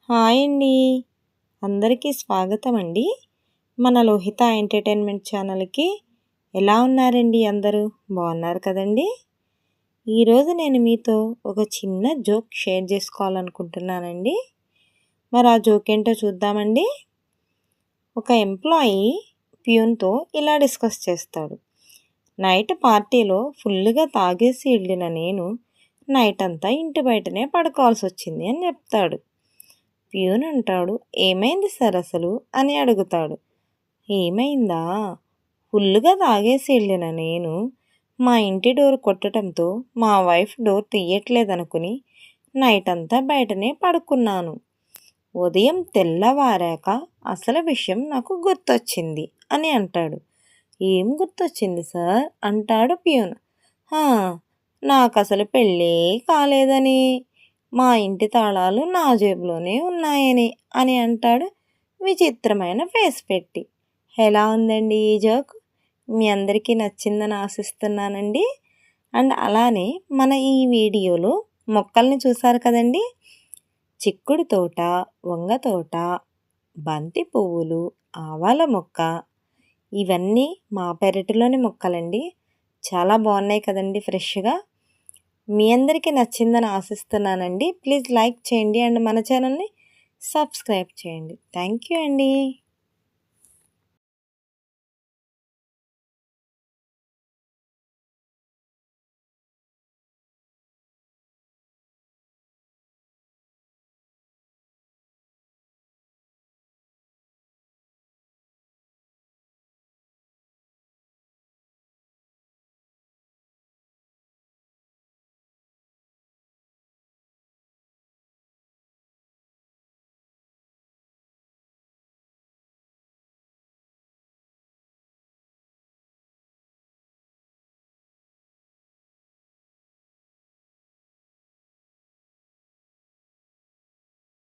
Hi అండి. అందరికీ స్వాగతం అండి. మన లోహిత ఎంటర్టైన్మెంట్ ఛానల్కి. ఎలా ఉన్నారండి అందరూ? బాగున్నారు కదండి. ఈరోజు నేను మీతో ఒక చిన్న జోక్ షేర్ చేసుకోవాలనుకుంటున్నానండి. మరి ఆ జోక్ ఏంటో చూద్దామండి. ఒక ఎంప్లాయీ ప్యూన్తో ఇలా డిస్కస్ చేస్తాడు. నైట్ పార్టీలో ఫుల్గా తాగేసి వెళ్ళిన నేను నైట్ అంతా ఇంటి బయటనే పడుకోవాల్సి వచ్చింది అని చెప్తాడు. ప్యూన్ అంటాడు, ఏమైంది సార్ అసలు అని అడుగుతాడు. ఏమైందా, ఫుల్గా తాగేసి వెళ్ళిన నేను మా ఇంటి డోర్ కొట్టడంతో మా వైఫ్ డోర్ తీయట్లేదనుకుని నైట్ అంతా బయటనే పడుకున్నాను. ఉదయం తెల్లవారాక అసలు విషయం నాకు గుర్తొచ్చింది అని అంటాడు. ఏం గుర్తొచ్చింది సార్ అంటాడు ప్యూన్. నాకు అసలు పెళ్ళే కాలేదని, మా ఇంటి తాళాలు నా జేబులోనే ఉన్నాయని అని అంటాడు విచిత్రమైన ఫేస్ పెట్టి. ఎలా ఉందండి ఈ జోక్? మీ అందరికీ నచ్చిందని ఆశిస్తున్నానండి. అండ్ అలానే మన ఈ వీడియోలో మొక్కల్ని చూసారు కదండి. చిక్కుడు తోట, వంగ తోట, బంతి పువ్వులు, ఆవాల మొక్క, ఇవన్నీ మా పెరటిలోని మొక్కలండి. చాలా బాగున్నాయి కదండి ఫ్రెష్గా. మీ అందరికీ నచ్చిందని ఆశిస్తున్నానండి. ప్లీజ్ లైక్ చేయండి అండ్ మన ఛానల్ని సబ్స్క్రైబ్ చేయండి. థ్యాంక్ యూ అండి.